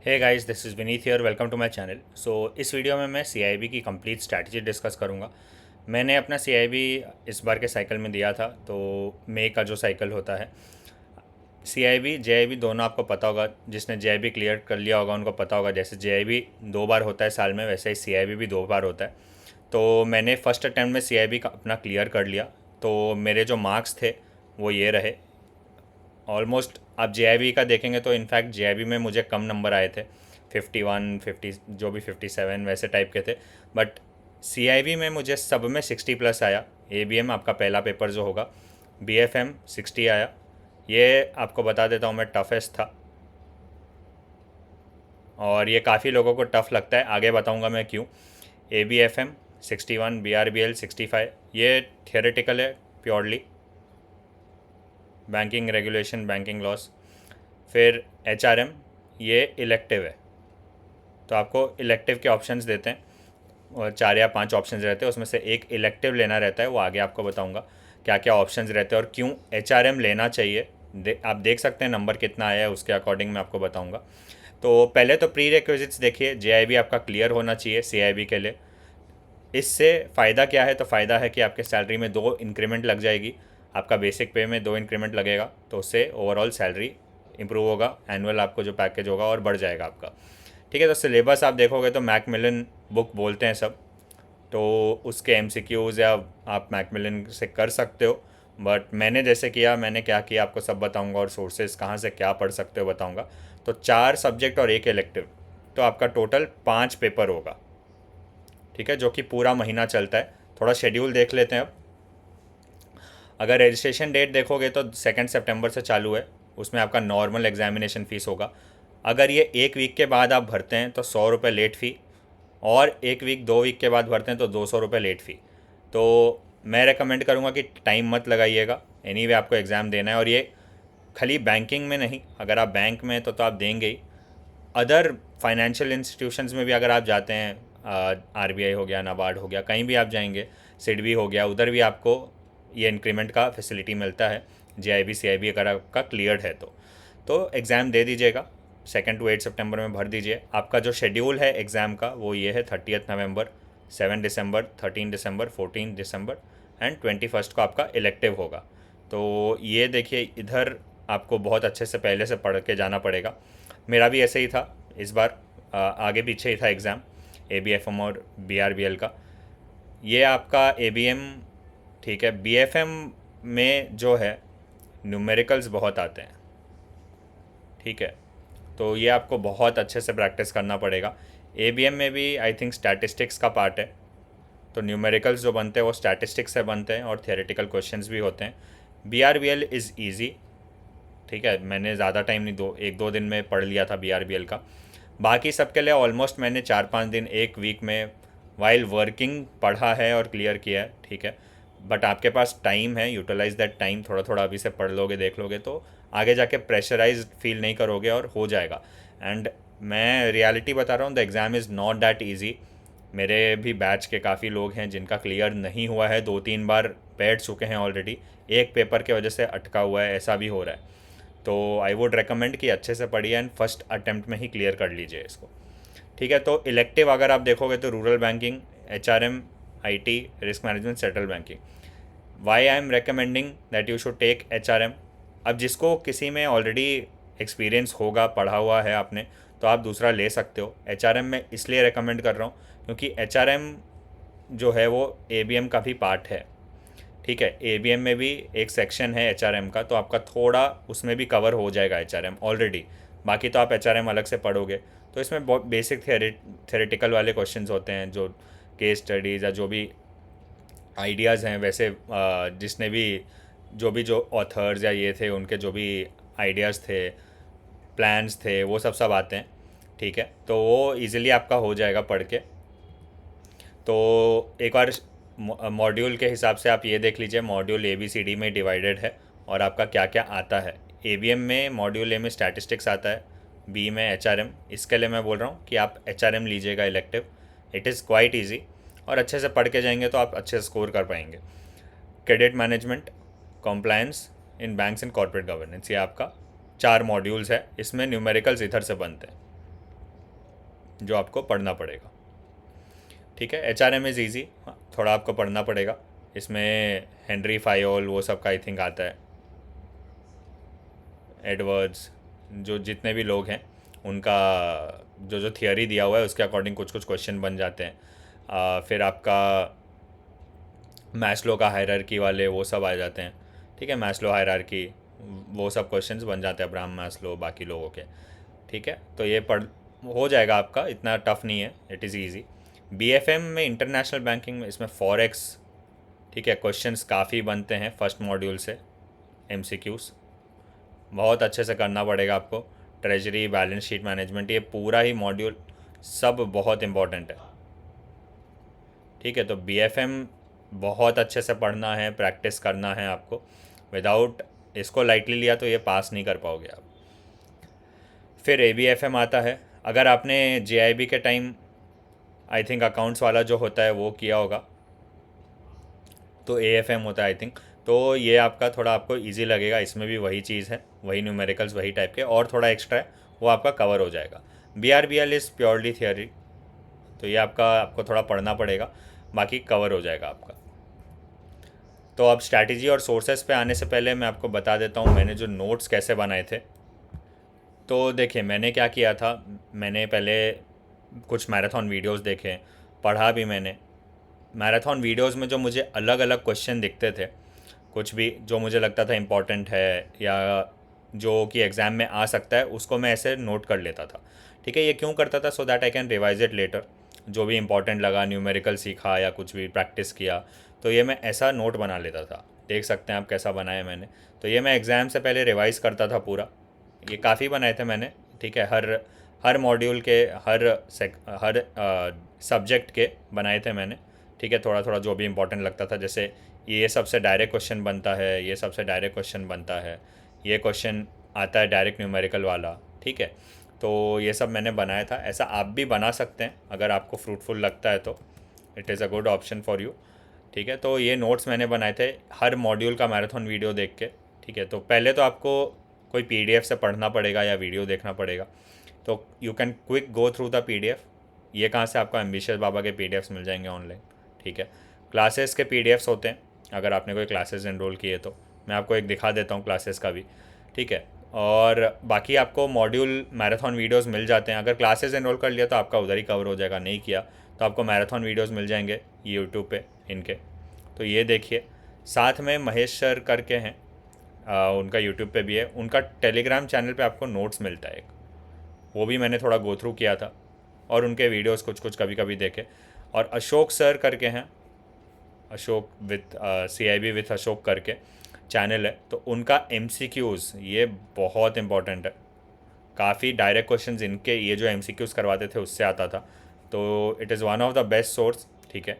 Hey guys, this is Vineet here. Welcome to my channel. इस video में मैं CIB की कंप्लीट स्ट्रैटेजी डिस्कस करूंगा। मैंने अपना सीआईबी इस बार के साइकिल में दिया था, तो मई का जो साइकिल होता है, सीआईबी जेआईबी दोनों आपको पता होगा। जिसने जेआईबी क्लियर कर लिया होगा उनको पता होगा, जैसे जेआईबी 2 बार होता है साल में, वैसे ही सीआईबी भी 2 बार होता है। तो मैंने फर्स्ट अटैम्प्ट में सीआईबी का अपना क्लियर कर लिया। तो मेरे जो मार्क्स थे वो ये रहे। ऑलमोस्ट आप जे का देखेंगे तो इनफैक्ट जे में मुझे कम नंबर आए थे, 51 50 जो भी 57 वैसे टाइप के थे। बट सी में मुझे सब में 60+ आया। आपका पहला पेपर जो होगा, BFM 60 आया। ये आपको बता देता हूँ मैं, टफेस्ट था और ये काफ़ी लोगों को टफ़ लगता है, आगे बताऊँगा मैं क्यों। ABFM 61, BRBL 65, ये थियोरेटिकल है purely, banking regulation banking loss. फिर HRM, ये इलेक्टिव है। तो आपको इलेक्टिव के ऑप्शंस देते हैं और 4 या 5 ऑप्शंस रहते हैं, उसमें से एक इलेक्टिव लेना रहता है। वो आगे आपको बताऊंगा क्या क्या ऑप्शंस रहते हैं और क्यों HRM लेना चाहिए। आप देख सकते हैं नंबर कितना आया है, उसके अकॉर्डिंग मैं आपको बताऊंगा। तो पहले तो प्री रिक्विजिट्स देखिए, JIB आपका क्लियर होना चाहिए CIB के लिए। इससे फ़ायदा क्या है? तो फ़ायदा है कि आपके सैलरी में 2 इंक्रीमेंट लग जाएगी। आपका बेसिक पे में 2 इंक्रीमेंट लगेगा, तो उससे ओवरऑल सैलरी इंप्रूव होगा, एनुअल आपको जो पैकेज होगा और बढ़ जाएगा आपका। ठीक है, तो सिलेबस आप देखोगे तो मैकमिलन बुक बोलते हैं सब, तो उसके MCQs या आप मैकमिलन से कर सकते हो। बट मैंने जैसे किया, मैंने क्या किया आपको सब बताऊंगा, और सोर्सेज कहाँ से क्या पढ़ सकते हो बताऊंगा। तो 4 सब्जेक्ट और एक इलेक्टिव, तो आपका टोटल 5 पेपर होगा। ठीक है, जो कि पूरा महीना चलता है। थोड़ा शेड्यूल देख लेते हैं अब। अगर रजिस्ट्रेशन डेट देखोगे तो 2 सितंबर से चालू है। उसमें आपका नॉर्मल एग्जामिनेशन फ़ीस होगा। अगर ये 1 वीक के बाद आप भरते हैं तो 100 रुपये लेट फ़ी, और 1 वीक 2 वीक के बाद भरते हैं तो 200 रुपये लेट फ़ी। तो मैं रेकमेंड करूँगा कि टाइम मत लगाइएगा। एनीवे आपको एग्ज़ाम देना है, और ये खाली बैंकिंग में नहीं, अगर आप बैंक में हैं तो आप देंगे ही। अदर फाइनेंशियल इंस्टीट्यूशंस में भी अगर आप जाते हैं, RBI हो गया, नाबार्ड हो गया, कहीं भी आप जाएंगे, सिडबी हो गया, उधर भी आपको ये इंक्रीमेंट का फैसिलिटी मिलता है। JIB CIB अगर आपका क्लियर्ड है तो एग्ज़ाम दे दीजिएगा। 2 to 8 सितंबर में भर दीजिए। आपका जो शेड्यूल है एग्ज़ाम का वो ये है: 30 नवंबर, 7 दिसंबर, 13 दिसंबर, 14 दिसंबर एंड 21 को आपका इलेक्टिव होगा। तो ये देखिए, इधर आपको बहुत अच्छे से पहले से पढ़ के जाना पड़ेगा। मेरा भी ऐसे ही था इस बार, आगे पीछे ही था एग्ज़ाम, ABFM और BRBL का। ये आपका ABM ठीक है। BFM में जो है न्यूमेरिकल्स बहुत आते हैं। ठीक है, तो ये आपको बहुत अच्छे से प्रैक्टिस करना पड़ेगा। ABM में भी आई थिंक स्टैटिस्टिक्स का पार्ट है, तो न्यूमेरिकल्स जो बनते हैं वो स्टैटिस्टिक्स से बनते हैं और थियोरेटिकल क्वेश्चंस भी होते हैं। BRBL is easy. ठीक है, मैंने ज़्यादा टाइम नहीं, 1-2 दिन में पढ़ लिया था BRBL का। बाकी सबके लिए ऑलमोस्ट मैंने 4-5 दिन, 1 वीक में वाइल वर्किंग पढ़ा है और क्लियर किया है। ठीक है, बट आपके पास टाइम है, यूटिलाइज दैट टाइम। थोड़ा थोड़ा अभी से पढ़ लोगे, देख लोगे, तो आगे जाके प्रेशराइज फील नहीं करोगे और हो जाएगा। एंड मैं रियलिटी बता रहा हूँ, the exam is not that easy. मेरे भी बैच के काफ़ी लोग हैं जिनका क्लियर नहीं हुआ है, 2-3 बार बैठ चुके हैं ऑलरेडी, एक पेपर की वजह से अटका हुआ है, ऐसा भी हो रहा है। तो आई वुड रेकमेंड कि अच्छे से पढ़िए एंड फर्स्ट अटेम्प्ट में ही क्लियर कर लीजिए इसको। ठीक है, तो इलेक्टिव अगर आप देखोगे तो rural banking, HRM, IT, risk management, central banking. Why I am recommending that you should take HRM। अब जिसको किसी में ऑलरेडी एक्सपीरियंस होगा, पढ़ा हुआ है आपने, तो आप दूसरा ले सकते हो। HRM में इसलिए रिकमेंड कर रहा हूँ क्योंकि HRM जो है वो ABM का भी पार्ट है। ठीक है, ABM में भी एक सेक्शन है HRM का, तो आपका थोड़ा उसमें भी कवर हो जाएगा HRM ऑलरेडी। बाकी तो आप HRM अलग से पढ़ोगे। तो इसमें बहुत बेसिक थेरेटिकल वाले क्वेश्चंस होते हैं, जो केस स्टडीज़ या जो भी आइडियाज़ हैं, वैसे जिसने भी जो ऑथर्स या ये थे, उनके जो भी आइडियाज़ थे, प्लान्स थे, वो सब सब आते हैं। ठीक है, तो वो इजीली आपका हो जाएगा पढ़ के। तो एक बार मॉड्यूल के हिसाब से आप ये देख लीजिए, मॉड्यूल ABCD में डिवाइडेड है और आपका क्या क्या आता है। ABM में मॉड्यूल A में स्टैटिस्टिक्स आता है, B में HRM। इसके लिए मैं बोल रहा हूँ कि आप HRM लीजिएगा elective. It is quite easy, और अच्छे से पढ़ के जाएंगे तो आप अच्छे से स्कोर कर पाएंगे। Credit management, compliance in banks and corporate governance, ये आपका 4 मॉड्यूल्स है। इसमें न्यूमेरिकल्स इधर से बनते हैं। जो आपको पढ़ना पड़ेगा। ठीक है, HRM इज़ ईजी, थोड़ा आपको पढ़ना पड़ेगा। इसमें हेनरी फायोल वो सब का आई थिंक आता है, एडवर्ड्स, जो जितने भी लोग हैं उनका जो जो थियोरी दिया हुआ है उसके अकॉर्डिंग कुछ कुछ क्वेश्चन बन जाते हैं। फिर आपका मैस्लो का हायरार्की वाले वो सब आ जाते हैं। ठीक है, मैस्लो हायरार्की वो सब क्वेश्चंस बन जाते हैं, अब्राहम मैस्लो बाकी लोगों के। ठीक है, तो ये पढ़ हो जाएगा आपका, इतना टफ नहीं है, इट इज़ ईजी। BFM में इंटरनेशनल बैंकिंग में इसमें फॉरेक्स, ठीक है, क्वेश्चंस काफ़ी बनते हैं फर्स्ट मॉड्यूल से, MCQs बहुत अच्छे से करना पड़ेगा आपको। ट्रेजरी, बैलेंस शीट मैनेजमेंट, ये पूरा ही मॉड्यूल सब बहुत इम्पॉर्टेंट है। ठीक है, तो BFM बहुत अच्छे से पढ़ना है, प्रैक्टिस करना है आपको। विदाउट इसको लाइटली लिया तो ये पास नहीं कर पाओगे आप। फिर ABFM आता है। अगर आपने JIB के टाइम आई थिंक अकाउंट्स वाला जो होता है वो किया होगा तो AFM होता है आई थिंक, तो ये आपका थोड़ा आपको इजी लगेगा। इसमें भी वही चीज़ है, वही न्यूमेरिकल्स वही टाइप के, और थोड़ा एक्स्ट्रा है वो आपका कवर हो जाएगा। BRBL इज़ प्योरली थियोरी, तो ये आपको थोड़ा पढ़ना पड़ेगा, बाकी कवर हो जाएगा आपका। तो अब स्ट्रैटेजी और सोर्सेस पे आने से पहले मैं आपको बता देता हूँ मैंने जो नोट्स कैसे बनाए थे। तो देखिए मैंने क्या किया था, मैंने पहले कुछ मैराथन वीडियोस देखे, पढ़ा भी मैंने। मैराथन वीडियोस में जो मुझे अलग अलग क्वेश्चन दिखते थे, कुछ भी जो मुझे लगता था इम्पॉर्टेंट है या जो कि एग्ज़ाम में आ सकता है, उसको मैं ऐसे नोट कर लेता था। ठीक है, ये क्यों करता था? So that I can revise it later. जो भी इंपॉर्टेंट लगा, न्यूमेरिकल सीखा या कुछ भी प्रैक्टिस किया, तो ये मैं ऐसा नोट बना लेता था। देख सकते हैं आप कैसा बनाया मैंने। तो ये मैं एग्ज़ाम से पहले रिवाइज़ करता था पूरा। ये काफ़ी बनाए थे मैंने। ठीक है, हर मॉड्यूल के हर सब्जेक्ट के बनाए थे मैंने। ठीक है, थोड़ा थोड़ा जो भी इंपॉर्टेंट लगता था, जैसे ये सबसे डायरेक्ट क्वेश्चन बनता है, ये सबसे डायरेक्ट क्वेश्चन बनता है, ये क्वेश्चन आता है डायरेक्ट न्यूमेरिकल वाला। ठीक है, तो ये सब मैंने बनाया था। ऐसा आप भी बना सकते हैं अगर आपको फ्रूटफुल लगता है तो it is a good option for you. ठीक है, तो ये नोट्स मैंने बनाए थे हर मॉड्यूल का मैराथन वीडियो देख के। ठीक है, तो पहले तो आपको कोई PDF से पढ़ना पड़ेगा या वीडियो देखना पड़ेगा, तो you can quick go through the PDF। ये कहाँ से? आपको एम्बिशियस बाबा के PDFs मिल जाएंगे ऑनलाइन। ठीक है, क्लासेस के PDFs होते हैं, अगर आपने कोई क्लासेस एनरोल किए तो मैं आपको एक दिखा देता हूँ क्लासेस का भी। ठीक है, और बाकी आपको मॉड्यूल मैराथन वीडियोस मिल जाते हैं। अगर क्लासेस एनरोल कर लिया तो आपका उधर ही कवर हो जाएगा, नहीं किया तो आपको मैराथन वीडियोस मिल जाएंगे यूट्यूब पे इनके। तो ये देखिए, साथ में महेश सर करके हैं, उनका यूट्यूब पे भी है, उनका टेलीग्राम चैनल पे आपको नोट्स मिलता है एक, वो भी मैंने थोड़ा गो थ्रू किया था और उनके वीडियोस कुछ कुछ कभी कभी देखे। और अशोक सर करके हैं, Ashok with CIB with Ashok करके चैनल है, तो उनका MCQs ये बहुत इंपॉर्टेंट है। काफ़ी डायरेक्ट क्वेश्चंस इनके ये जो MCQs करवाते थे उससे आता था, तो it is one of the best source. ठीक है,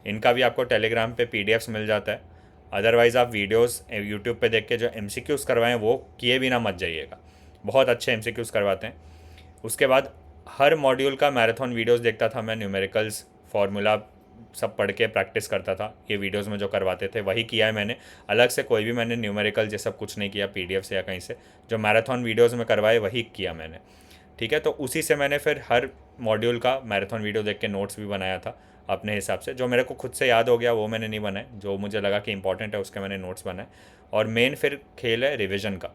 इनका भी आपको टेलीग्राम पे PDFs मिल जाता है। अदरवाइज़ आप वीडियोस यूट्यूब पे देख के जो MCQs करवाएं वो किए भी ना मत जाइएगा, बहुत अच्छे MCQs करवाते हैं। उसके बाद हर मॉड्यूल का मैराथन वीडियोस देखता था मैं, न्यूमेरिकल्स फार्मूला सब पढ़ के प्रैक्टिस करता था। ये वीडियोस में जो करवाते थे वही किया है मैंने, अलग से कोई भी मैंने न्यूमेरिकल ये सब कुछ नहीं किया PDF से या कहीं से। जो मैराथन वीडियोस में करवाए वही किया मैंने। ठीक है, तो उसी से मैंने फिर हर मॉड्यूल का मैराथन वीडियो देख के नोट्स भी बनाया था अपने हिसाब से। जो मेरे को खुद से याद हो गया वो मैंने नहीं बनाए, जो मुझे लगा कि इंपॉर्टेंट है उसके मैंने नोट्स बनाए। और मेन फिर खेल है रिविज़न का।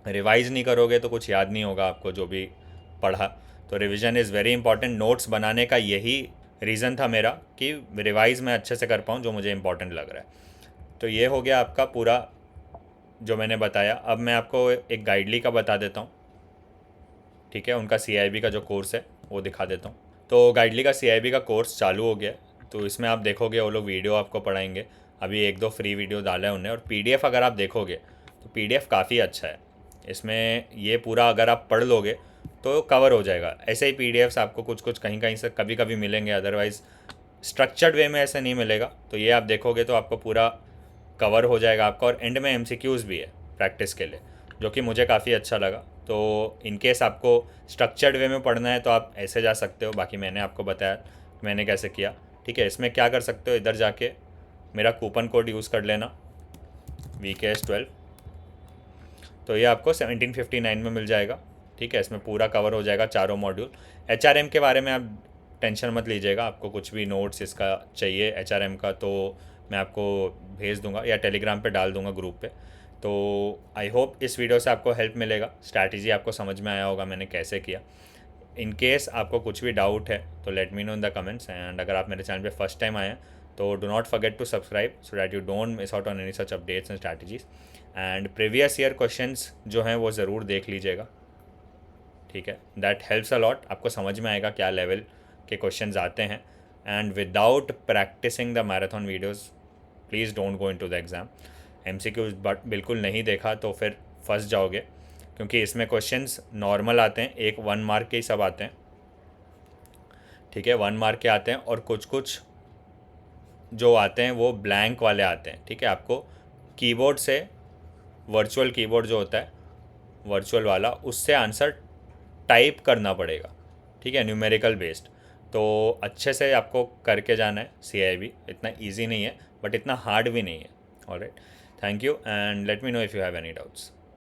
रिवाइज़ नहीं करोगे तो कुछ याद नहीं होगा आपको जो भी पढ़ा, तो revision is very important. Notes बनाने का यही रीज़न था मेरा कि रिवाइज़ मैं अच्छे से कर पाऊँ जो मुझे इंपॉर्टेंट लग रहा है। तो ये हो गया आपका पूरा जो मैंने बताया। अब मैं आपको एक गाइडली का बता देता हूँ। ठीक है, उनका CIB का जो कोर्स है वो दिखा देता हूँ। तो गाइडली का CIB का कोर्स चालू हो गया, तो इसमें आप देखोगे वो लोग वीडियो आपको पढ़ाएंगे। अभी 1-2 फ्री वीडियो डाला है उन्हें, और PDF अगर आप देखोगे तो PDF काफ़ी अच्छा है। इसमें ये पूरा अगर आप पढ़ लोगे तो कवर हो जाएगा। ऐसे ही PDFs आपको कुछ कुछ कहीं कहीं से कभी कभी मिलेंगे, अदरवाइज़ स्ट्रक्चर्ड वे में ऐसे नहीं मिलेगा। तो ये आप देखोगे तो आपको पूरा कवर हो जाएगा आपका। और एंड में MCQs भी है प्रैक्टिस के लिए, जो कि मुझे काफ़ी अच्छा लगा। तो इन केस आपको स्ट्रक्चर्ड वे में पढ़ना है तो आप ऐसे जा सकते हो, बाकी मैंने आपको बताया मैंने कैसे किया। ठीक है, इसमें क्या कर सकते हो, इधर जाके मेरा कूपन कोड यूज़ कर लेना VKS12, तो ये आपको 1759 में मिल जाएगा। ठीक है, इसमें पूरा कवर हो जाएगा चारों मॉड्यूल। HRM के बारे में आप टेंशन मत लीजिएगा, आपको कुछ भी नोट्स इसका चाहिए HRM का तो मैं आपको भेज दूंगा या टेलीग्राम पे डाल दूंगा ग्रुप पे। तो आई होप इस वीडियो से आपको हेल्प मिलेगा, स्ट्रैटेजी आपको समझ में आया होगा मैंने कैसे किया। इन केस आपको कुछ भी डाउट है तो let me know in the comments, and अगर आप मेरे चैनल पे फर्स्ट टाइम आए हैं तो do not forget to subscribe so that you don't miss out on any such updates and strategies. And previous year questions जो हैं वो ज़रूर देख लीजिएगा, ठीक है, दैट हेल्प्स अ लॉट, आपको समझ में आएगा क्या लेवल के क्वेश्चंस आते हैं। And without practising the marathon videos please don't go in to the exam. MCQs but बिल्कुल नहीं देखा तो फिर फंस जाओगे, क्योंकि इसमें क्वेश्चंस नॉर्मल आते हैं, एक 1 मार्क के ही सब आते हैं, ठीक है, 1 मार्क के आते हैं, और कुछ कुछ जो आते हैं वो ब्लैंक वाले आते हैं, ठीक है। आपको कीबोर्ड से, वर्चुअल कीबोर्ड जो होता है वर्चुअल वाला, उससे आंसर टाइप करना पड़ेगा, ठीक है, न्यूमेरिकल बेस्ड। तो अच्छे से आपको करके जाना है CIB, इतना इजी नहीं है बट इतना हार्ड भी नहीं है। Alright, thank you and let me know if you have any doubts.